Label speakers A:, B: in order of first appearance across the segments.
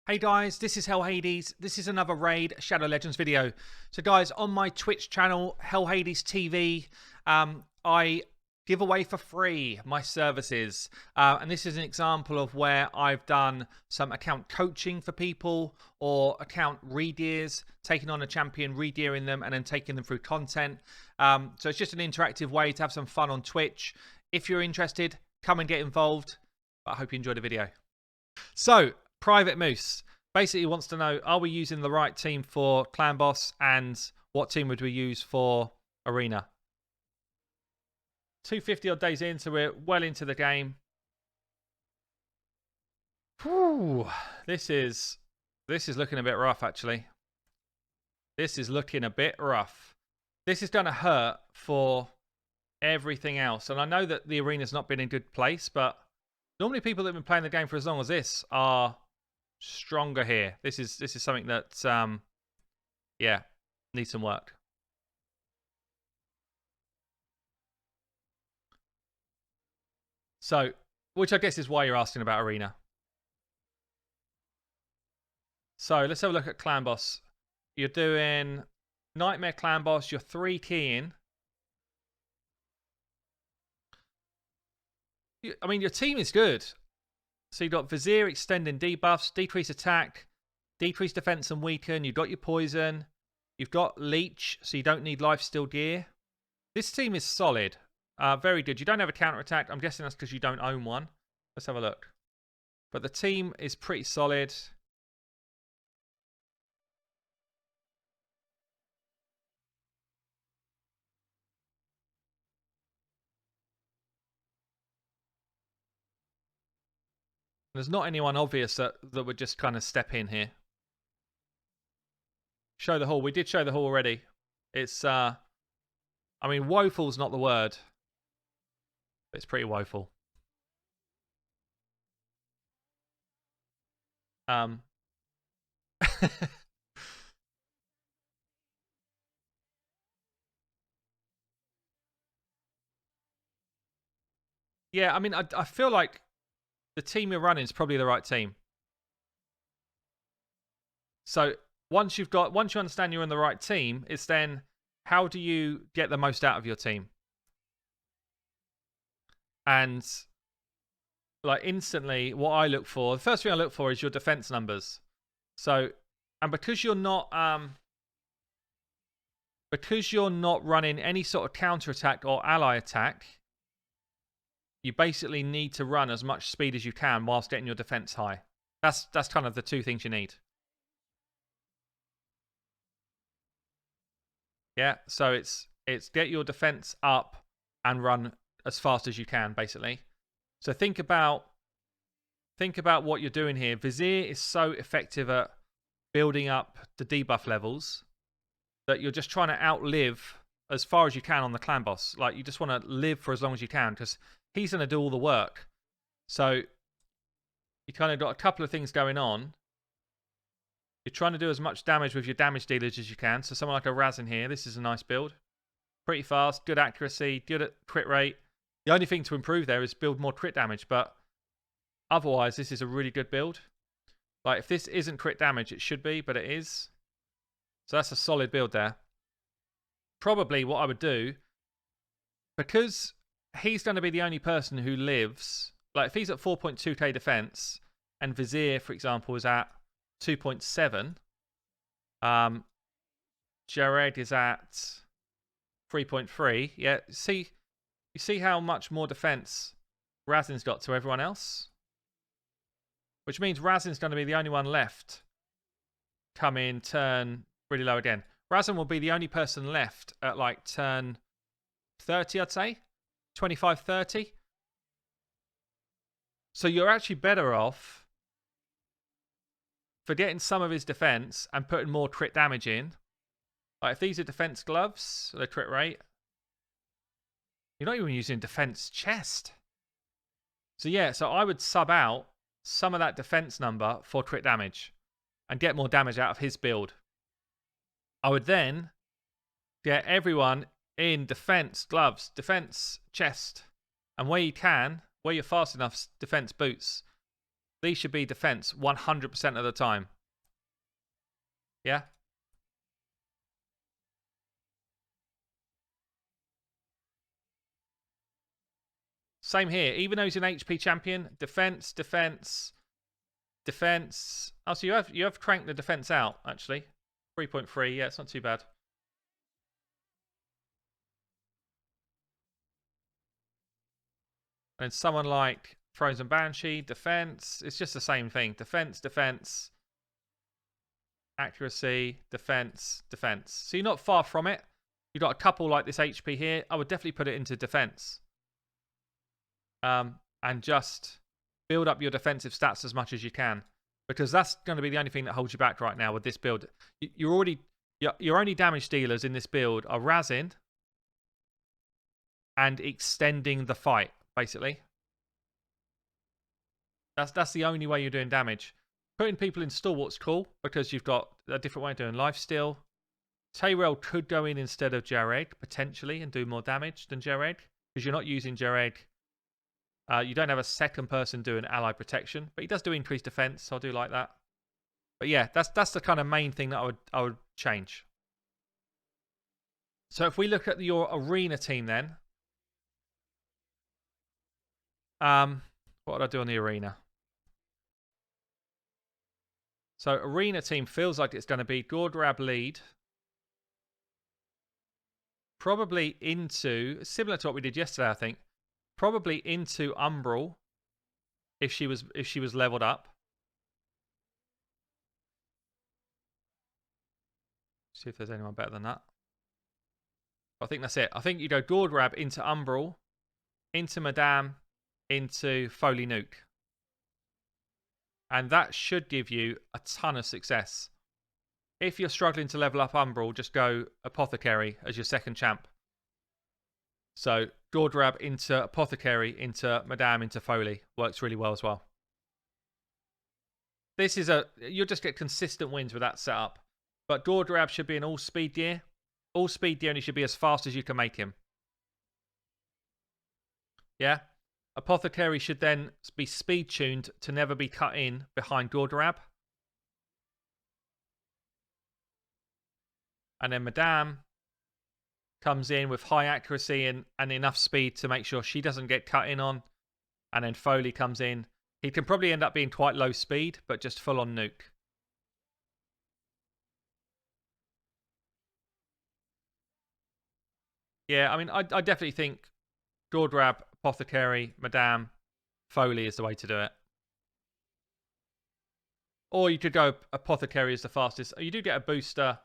A: Hey guys, this is Hell Hades. This is another Raid Shadow Legends video. So guys, on my Twitch channel, Hell Hades TV, I give away for free my services. And this is an example of where I've done some account coaching for people or account regears, taking on a champion, regearing them, and then taking them through content. So it's just an interactive way to have some fun on Twitch. If you're interested, come and get involved. But I hope you enjoyed the video. So, Private Moose basically wants to know, are we using the right team for Clan Boss, and what team would we use for Arena? 250 odd days in, so we're well into the game. Whew, this is looking a bit rough, actually. This is looking a bit rough. This is going to hurt for everything else. And I know that the arena's not been in a good place, but normally people that have been playing the game for as long as this are stronger here. This is something that yeah, needs some work. So, which I guess is why you're asking about Arena. So let's have a look at Clan Boss. You're doing Nightmare Clan Boss. You're 3 keying. I mean, your team is good. So you've got Vizier extending debuffs, decrease attack, decrease defense and weaken. You've got your poison. You've got leech, so you don't need lifesteal gear. This team is solid. Very good. You don't have a counter attack. I'm guessing that's because you don't own one. Let's have a look. But the team is pretty solid. There's not anyone obvious that would just kind of step in here. Show the hall. We did show the hall already. It's, I mean, woeful's not the word. But it's pretty woeful. Yeah, I mean, I feel like the team you're running is probably the right team. So once you understand you're in the right team, it's then how do you get the most out of your team? And like instantly, what I look for, the first thing I look for is your defense numbers. So, and because you're not running any sort of counter attack or ally attack, you basically need to run as much speed as you can whilst getting your defense high. That's kind of the two things you need. Yeah, so it's get your defense up and run as fast as you can, basically. So think about what you're doing here. Vizier is so effective at building up the debuff levels that you're just trying to outlive as far as you can on the clan boss. Like, you just want to live for as long as you can because he's going to do all the work. So you kind of got a couple of things going on. You're trying to do as much damage with your damage dealers as you can. So someone like a Razin here, this is a nice build. Pretty fast, good accuracy, good at crit rate. The only thing to improve there is build more crit damage, but otherwise this is a really good build. Like, if this isn't crit damage, it should be, but it is. So that's a solid build there. Probably what I would do, because he's going to be the only person who lives, like if he's at 4.2k defense and Vizier, for example, is at 2.7, Jared is at 3.3. Yeah, you see how much more defense Razin's got to everyone else? Which means Razin's going to be the only one left. Come in, turn really low again. Razin will be the only person left at like turn 30, I'd say. 25, 30. So you're actually better off forgetting some of his defense and putting more crit damage in. Like, if these are defense gloves, the crit rate, you're not even using defense chest. So yeah, so I would sub out some of that defense number for crit damage and get more damage out of his build. I would then get everyone in defense gloves, defense chest, and where you can, where you're fast enough, defense boots. These should be defense 100% of the time. Yeah? Same here. Even though he's an HP champion, defense, defense, defense. Oh, so you have cranked the defense out, actually. 3.3, yeah, it's not too bad. And someone like Frozen Banshee, defense. It's just the same thing. Defense, defense, accuracy, defense, defense. So you're not far from it. You've got a couple like this HP here. I would definitely put it into defense. And just build up your defensive stats as much as you can, because that's going to be the only thing that holds you back right now with this build. Your only damage dealers in this build are Razin and extending the fight, basically. That's the only way you're doing damage. Putting people in Stalwart's cool, because you've got a different way of doing lifesteal. Tyrell could go in instead of Jareg, potentially, and do more damage than Jareg, because you're not using Jareg. You don't have a second person doing ally protection, but he does do increased defense, so I do like that. But yeah, that's the kind of main thing that I would change. So if we look at your arena team then, what would I do on the arena? So arena team feels like it's going to be Gordrab lead, probably into, similar to what we did yesterday, I think. Probably into Umbral if she was leveled up. See if there's anyone better than that. I think that's it. I think you go Gordrab into Umbral, into Madame, into Foley Nuke. And that should give you a ton of success. If you're struggling to level up Umbral, just go Apothecary as your second champ. So Gordrab into Apothecary, into Madame, into Foley. Works really well as well. This is you'll just get consistent wins with that setup. But Gordrab should be in all speed gear. All speed gear, and he should be as fast as you can make him. Yeah? Apothecary should then be speed tuned to never be cut in behind Gordrab. And then Madame comes in with high accuracy and enough speed to make sure she doesn't get cut in on. And then Foley comes in. He can probably end up being quite low speed, but just full on nuke. Yeah, I mean, I definitely think Gordrab, Apothecary, Madame, Foley is the way to do it. Or you could go Apothecary as the fastest. You do get a booster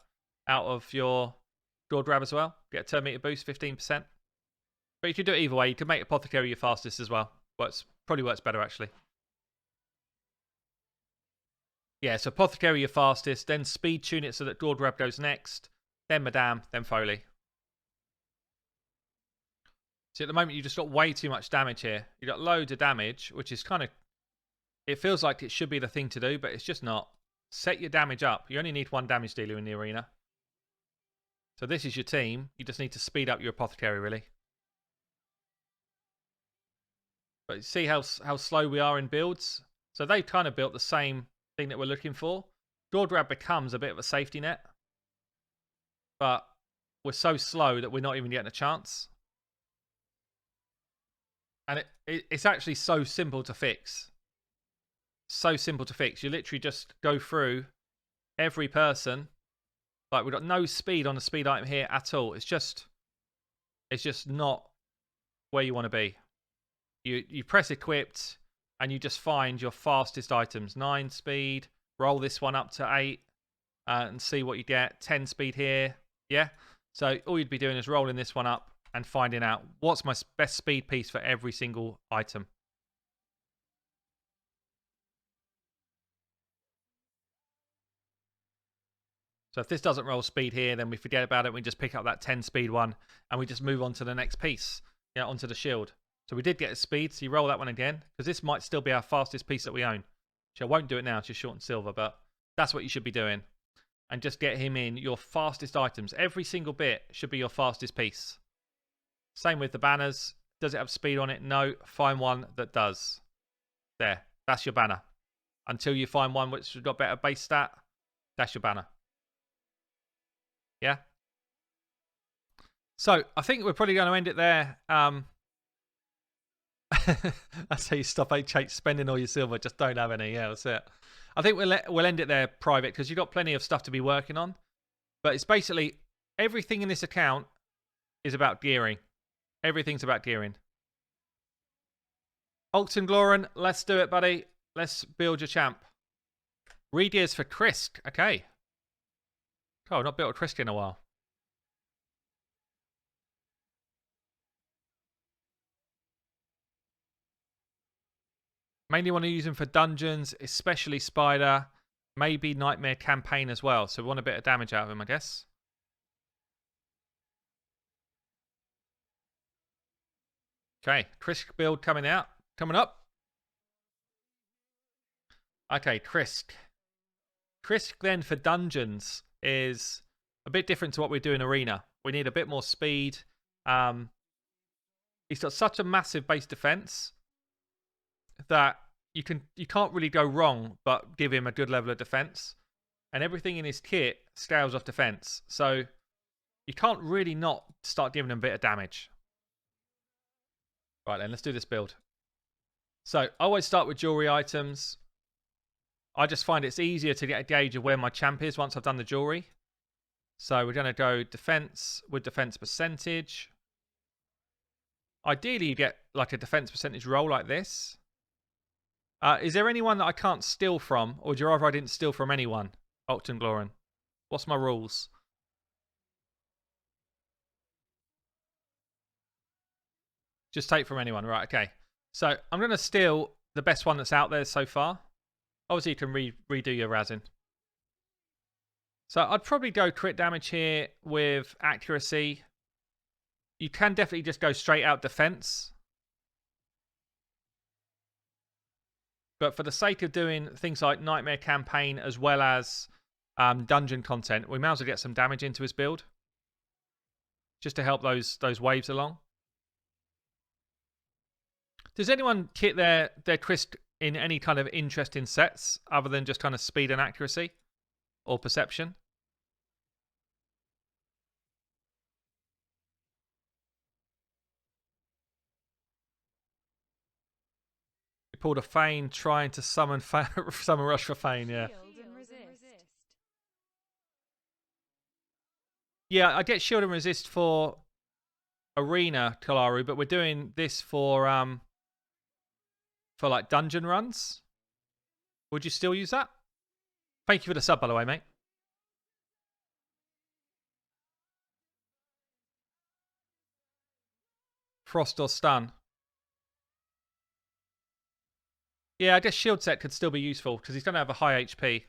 A: out of your Gordrab as well. Get a turn meter boost, 15%. But you could do it either way. You could make Apothecary your fastest as well. Probably works better, actually. Yeah, so Apothecary your fastest, then speed tune it so that Gordrab goes next, then Madame, then Foley. So at the moment, you just got way too much damage here. You got loads of damage, which is kind of... It feels like it should be the thing to do, but it's just not. Set your damage up. You only need one damage dealer in the arena. So this is your team. You just need to speed up your Apothecary, really. But see how slow we are in builds? So they've kind of built the same thing that we're looking for. Gordrab becomes a bit of a safety net. But we're so slow that we're not even getting a chance. And it's actually so simple to fix. So simple to fix. You literally just go through every person. Like, we've got no speed on the speed item here at all. It's just not where you want to be. You press equipped and you just find your fastest items. 9 speed. Roll this one up to 8 and see what you get. 10 speed here. Yeah. So all you'd be doing is rolling this one up and finding out what's my best speed piece for every single item. So if this doesn't roll speed here, then we forget about it. We just pick up that 10 speed one and we just move on to the next piece, onto the shield. So we did get a speed, so you roll that one again, because this might still be our fastest piece that we own. So I won't do it now, it's just short and silver, but that's what you should be doing. And just get him in your fastest items. Every single bit should be your fastest piece. Same with the banners. Does it have speed on it? No. Find one that does. There. That's your banner. until you find one which has got better base stat. That's your banner. Yeah. So I think we're probably going to end it there. That's how you stop spending all your silver. Just don't have any. Yeah, that's it. I think we'll end it there private because you've got plenty of stuff to be working on. But it's basically everything in this account is about gearing. Everything's about gearing. Alton Gloran, let's do it, buddy. Let's build your champ. Regears for Krisk. Okay. Oh, not built a Krisk in a while. Mainly want to use him for dungeons, especially Spider. Maybe Nightmare Campaign as well. So we want a bit of damage out of him, I guess. Okay, Krisk build coming up. Okay, Krisk. Krisk then for dungeons is a bit different to what we do in Arena. We need a bit more speed. He's got such a massive base defense that you can't really go wrong but give him a good level of defense. And everything in his kit scales off defense. So you can't really not start giving him a bit of damage. Right then, let's do this build. So I always start with jewelry items. I just find it's easier to get a gauge of where my champ is once I've done the jewelry. So we're going to go defense with defense percentage. Ideally, you get like a defense percentage roll like this. Is there anyone that I can't steal from? Or would you rather I didn't steal from anyone? Alton Gloran. What's my rules? Just take from anyone. Right, okay. So I'm going to steal the best one that's out there so far. Obviously, you can redo your Razin. So I'd probably go crit damage here with accuracy. You can definitely just go straight out defense. But for the sake of doing things like Nightmare Campaign as well as dungeon content, we might as well get some damage into his build. Just to help those waves along. Does anyone kit their Krisk in any kind of interesting sets other than just kind of speed and accuracy or perception? We pulled a Fane trying to summon Rush for Fane, yeah. Yeah, I get shield and resist for Arena Kalaru, but we're doing this for like dungeon runs. Would you still use that? Thank you for the sub, by the way, mate. Frost or stun. Yeah, I guess shield set could still be useful because he's going to have a high HP.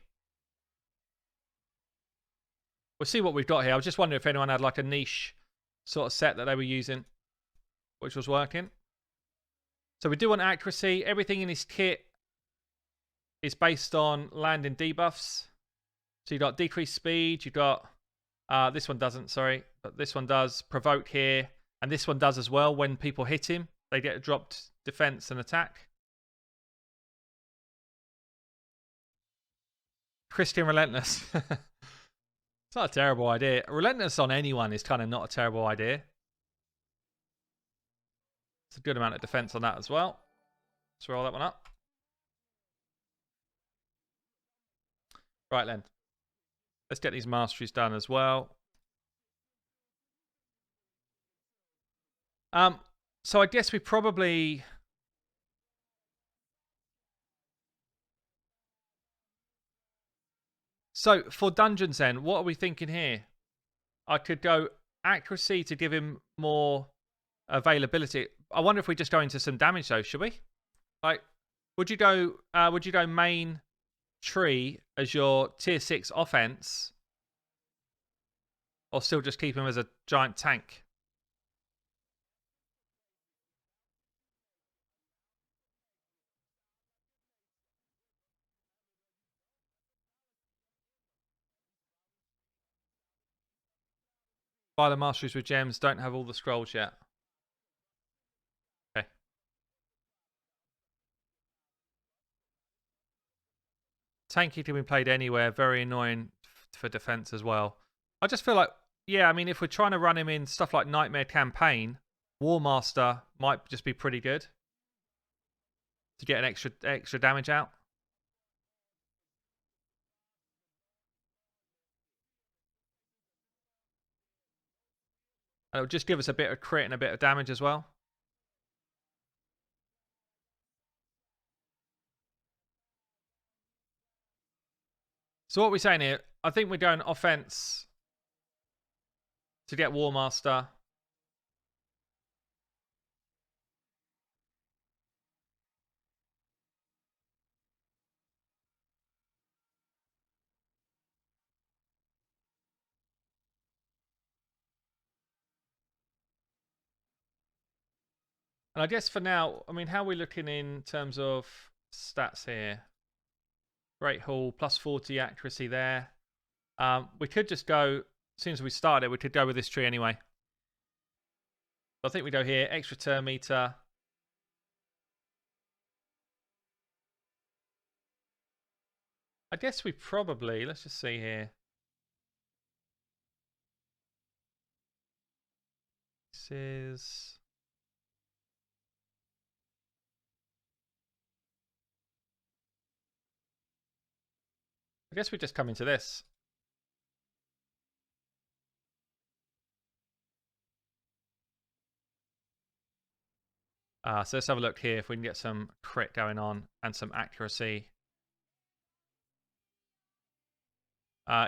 A: We'll see what we've got here. I was just wondering if anyone had like a niche sort of set that they were using, which was working. So we do want accuracy. Everything in his kit is based on landing debuffs. So you've got decreased speed. You've got, this one doesn't, sorry. But this one does provoke here. And this one does as well. When people hit him, they get dropped defense and attack. Christian Relentless. It's not a terrible idea. Relentless on anyone is kind of not a terrible idea. It's a good amount of defense on that as well. Let's roll that one up. Right then. Let's get these masteries done as well. So I guess we probably... So for dungeons then, what are we thinking here? I could go accuracy to give him more availability. I wonder if we just go into some damage though, should we? Like, would you go main tree as your tier 6 offense? Or still just keep him as a giant tank? Buy the masteries with gems, don't have all the scrolls yet. Okay. Tanky can be played anywhere. Very annoying for defense as well. I just feel like, yeah, I mean, if we're trying to run him in stuff like Nightmare Campaign, War Master might just be pretty good to get an extra damage out. And it'll just give us a bit of crit and a bit of damage as well. So what we're saying here, I think we're going offense to get War Master. And I guess for now, I mean, how are we looking in terms of stats here? Great Hall, plus 40 accuracy there. We could just go, as soon as we start it, we could go with this tree anyway. So I think we go here, extra turn meter. I guess we probably, let's just see here. This is... I guess we just come into this. So let's have a look here if we can get some crit going on and some accuracy.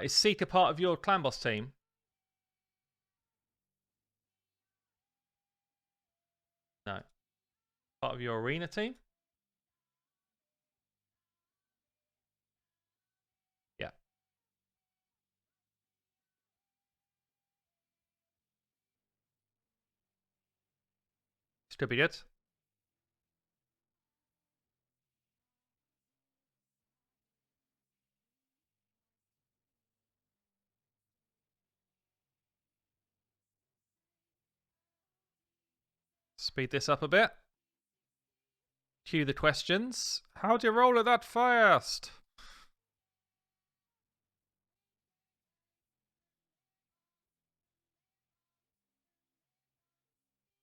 A: Is Seeker part of your clan boss team? No. Part of your arena team? Yeah. This could be good. Speed this up a bit. Cue the questions. How do you roll it that fast?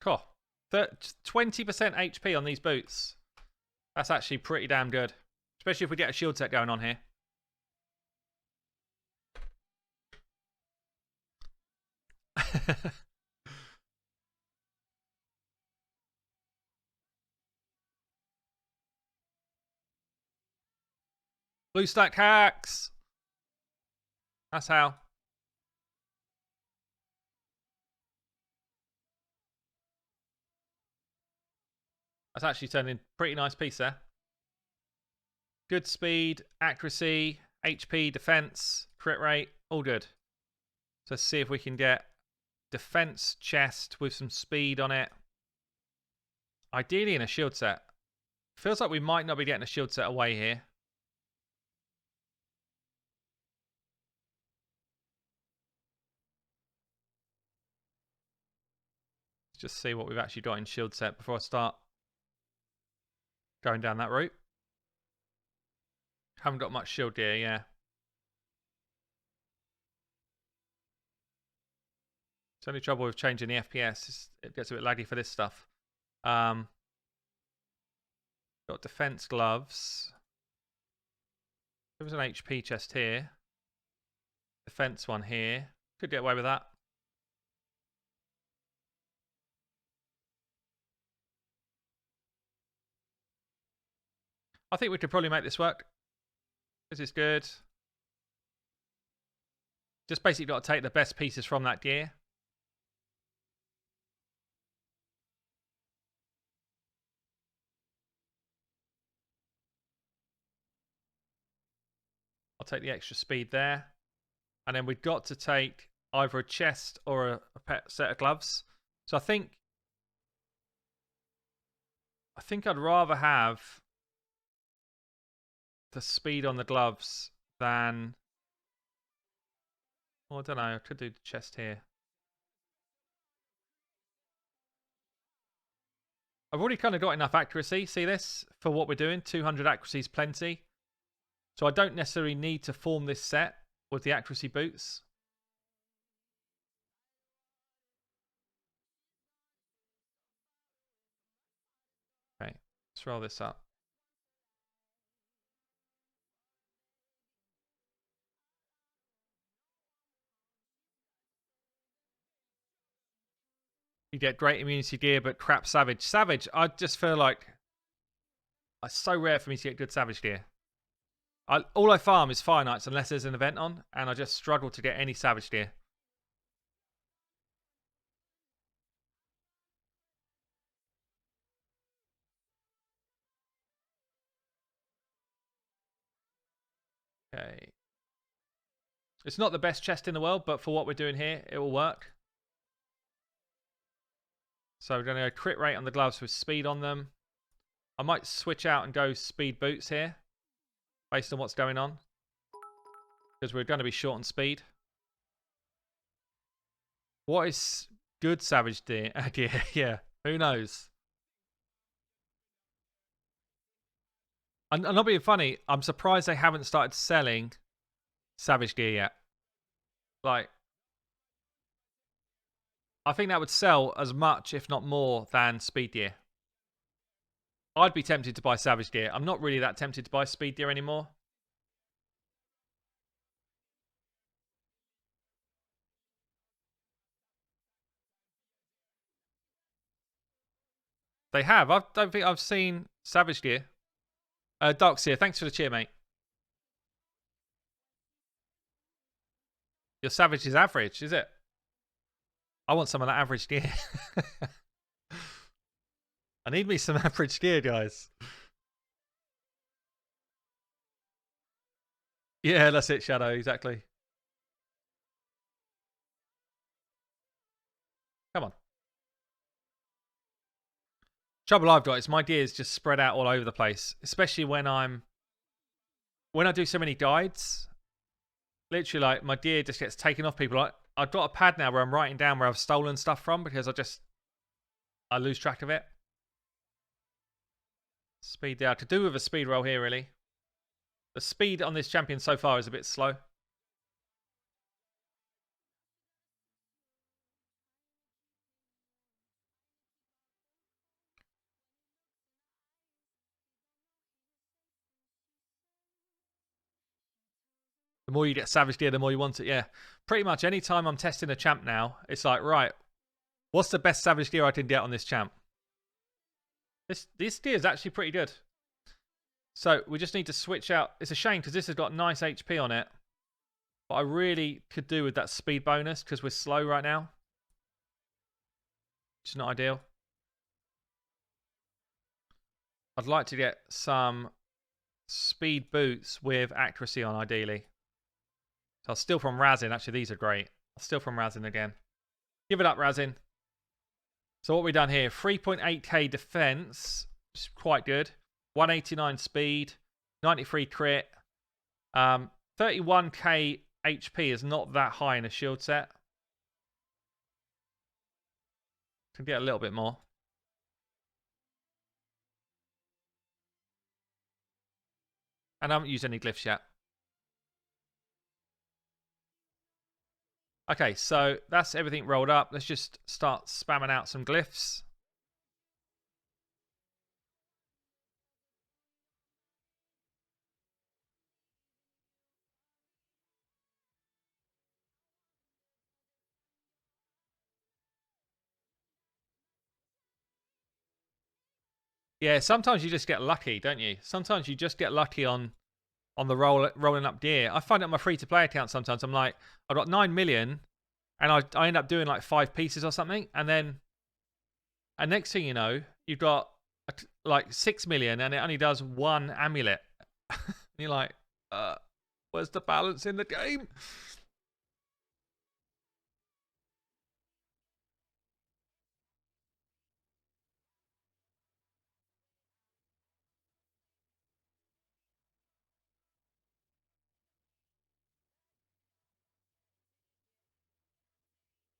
A: Cool. 20% HP on these boots. That's actually pretty damn good. Especially if we get a shield set going on here. Blue stack hacks. That's how. That's actually turning pretty nice piece there. Good speed, accuracy, HP, defense, crit rate, all good. So let's see if we can get defense chest with some speed on it. Ideally in a shield set. Feels like we might not be getting a shield set away here. Let's just see what we've actually got in shield set before I start going down that route. Haven't got much shield gear, yeah. It's only trouble with changing the FPS. It gets a bit laggy for this stuff. Got defense gloves. There was an HP chest here. Defense one here. Could get away with that. I think we could probably make this work. This is good. Just basically got to take the best pieces from that gear. I'll take the extra speed there. And then we've got to take either a chest or a pet set of gloves. So I think I'd rather have the speed on the gloves than... Well, I don't know. I could do the chest here. I've already kind of got enough accuracy. See this? For what we're doing. 200 accuracy is plenty. So I don't necessarily need to form this set with the accuracy boots. Okay, let's roll this up. You get great immunity gear, but crap Savage. Savage, I just feel like it's so rare for me to get good Savage gear. All I farm is Fire Knights unless there's an event on, and I just struggle to get any Savage gear. Okay. It's not the best chest in the world, but for what we're doing here, it will work. So we're going to go crit rate on the gloves with speed on them. I might switch out and go speed boots here, based on what's going on. Because we're going to be short on speed. What is good Savage gear? Yeah, who knows? I'm not being funny. I'm surprised they haven't started selling Savage gear yet. Like, I think that would sell as much, if not more, than speed gear. I'd be tempted to buy Savage gear. I'm not really that tempted to buy speed gear anymore. They have. I don't think I've seen Savage gear. Darkseer, thanks for the cheer, mate. Your Savage is average, is it? I want some of that average gear. I need me some average gear, guys. Yeah, that's it, Shadow, exactly. Come on. Trouble I've got is my gears just spread out all over the place, especially when I do so many guides. Literally, like, my gear just gets taken off people. I've got a pad now where I'm writing down where I've stolen stuff from because I lose track of it. Speed there. To do with a speed roll here, really. The speed on this champion so far is a bit slow. The more you get Savage gear, the more you want it. Yeah, pretty much any time I'm testing a champ now, it's like, right, what's the best Savage gear I can get on this champ? This gear is actually pretty good. So we just need to switch out. It's a shame because this has got nice HP on it. But I really could do with that speed bonus because we're slow right now. Which is not ideal. I'd like to get some speed boots with accuracy on, ideally. So I'll steal from Razin. Actually, these are great. I'll steal from Razin again. Give it up, Razin. So what we've done here, 3.8k defense, which is quite good. 189 speed, 93 crit. 31k HP is not that high in a shield set. Can get a little bit more. And I haven't used any glyphs yet. Okay, so that's everything rolled up. Let's just start spamming out some glyphs. Yeah, sometimes you just get lucky, don't you? Sometimes you just get lucky on the rolling up gear. I find it on my free-to-play account sometimes. I'm like, I've got 9 million, and I end up doing like 5 pieces or something, and next thing you know, you've got like 6 million, and it only does 1 amulet. And you're like, where's the balance in the game?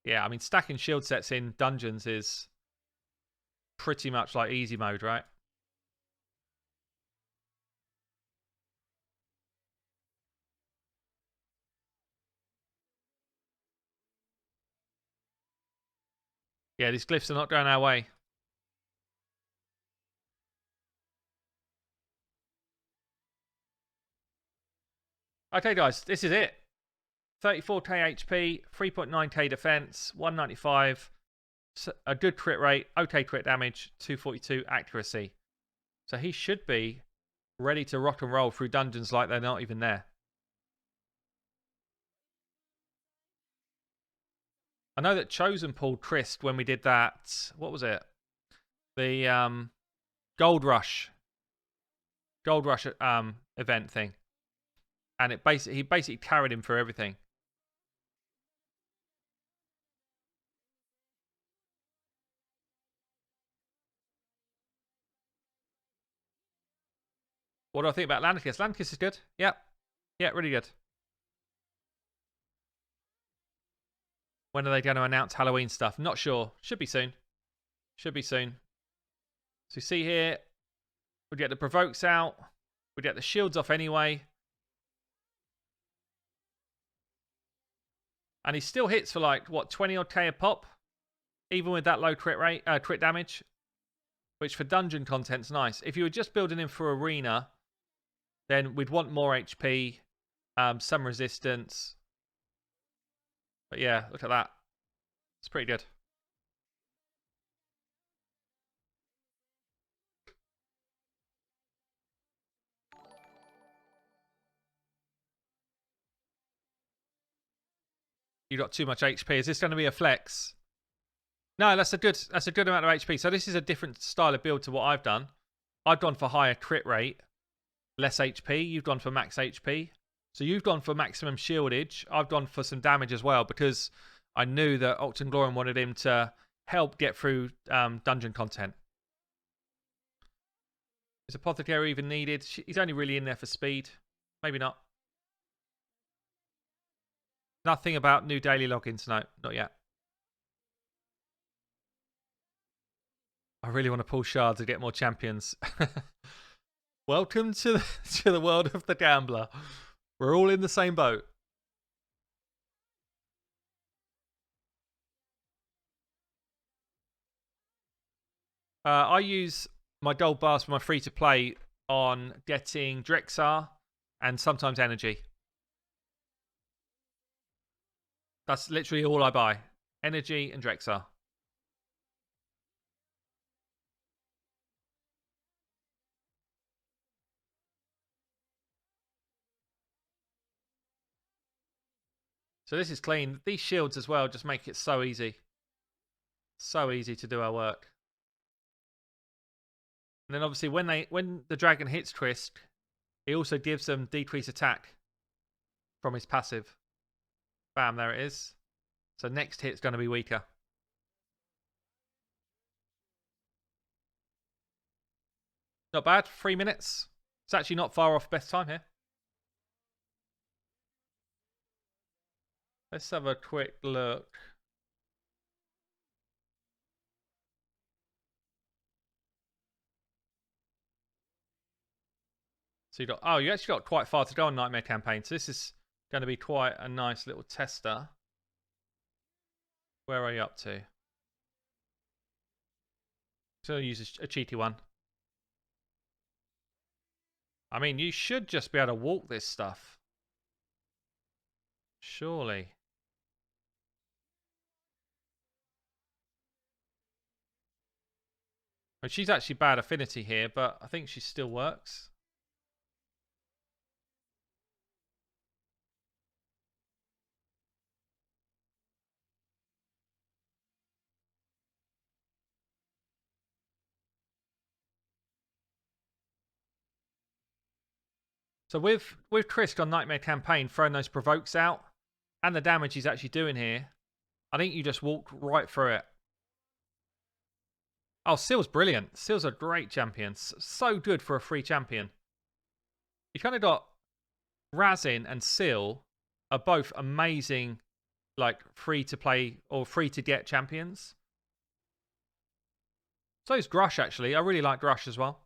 A: Yeah, I mean, stacking shield sets in dungeons is pretty much like easy mode, right? Yeah, these glyphs are not going our way. Okay, guys, this is it. 34k HP, 3.9k defense, 195, a good crit rate, okay crit damage, 242 accuracy. So he should be ready to rock and roll through dungeons like they're not even there. I know that Chosen pulled Trist when we did that. What was it? The Gold Rush event thing, and he basically carried him for everything. What do I think about Landicus? Landicus is good. Yep. Yeah, really good. When are they going to announce Halloween stuff? Not sure. Should be soon. Should be soon. So you see here, we get the provokes out. We get the shields off anyway. And he still hits for like, what, 20 odd K a pop? Even with that low crit damage. Which for dungeon content's nice. If you were just building him for arena, then we'd want more HP, some resistance. But yeah, look at that. It's pretty good. You got too much HP. Is this going to be a flex? No, that's a good amount of HP. So this is a different style of build to what I've done. I've gone for higher crit rate, less HP. You've gone for max HP. So you've gone for maximum shieldage. I've gone for some damage as well because I knew that Octanglorum wanted him to help get through dungeon content. Is Apothecary even needed? He's only really in there for speed. Maybe not. Nothing about new daily logins. No, not yet. I really want to pull shards to get more champions. Welcome to the world of the gambler. We're all in the same boat. I use my gold bars for my free-to-play on getting Drexar and sometimes energy. That's literally all I buy. Energy and Drexar. So this is clean. These shields as well just make it so easy. So easy to do our work. And then obviously when the dragon hits Trist, he also gives them decreased attack from his passive. Bam, there it is. So next hit's going to be weaker. Not bad, 3 minutes. It's actually not far off best time here. Let's have a quick look. So you actually got quite far to go on Nightmare Campaign. So this is going to be quite a nice little tester. Where are you up to? So I'll use a cheaty one. I mean, you should just be able to walk this stuff. Surely. Well, she's actually bad affinity here, but I think she still works. So with Trisk on Nightmare Campaign throwing those provokes out and the damage he's actually doing here, I think you just walk right through it. Oh, Seal's brilliant. Seal's a great champion. So good for a free champion. You kind of got Razin and Seal are both amazing, like free to play or free to get champions. So is Grush actually. I really like Grush as well.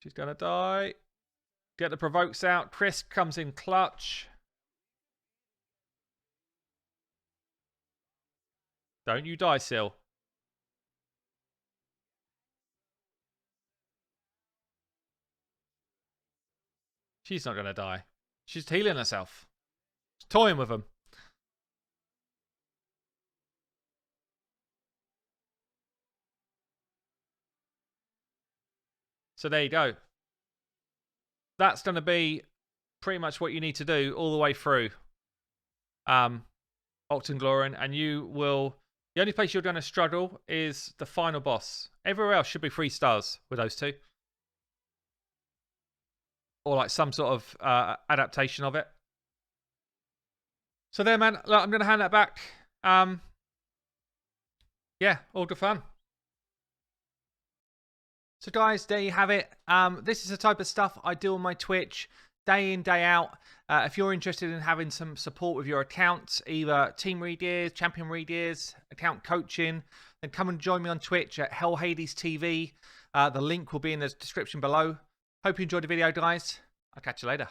A: She's gonna die. Get the provokes out. Chris comes in clutch. Don't you die, Sil. She's not going to die. She's healing herself. She's toying with them. So there you go. That's going to be pretty much what you need to do all the way through Octoglorin, and you will... The only place you're going to struggle is the final boss. Everywhere else should be 3 stars with those two. Or like some sort of adaptation of it. So there, man. Look, I'm going to hand that back. Yeah, all good fun. So guys, there you have it. This is the type of stuff I do on my Twitch day in, day out. If you're interested in having some support with your accounts, either Team Regears, Champion Regears, account coaching, then come and join me on Twitch at Hell Hades TV. The link will be in the description below. Hope you enjoyed the video, guys. I'll catch you later.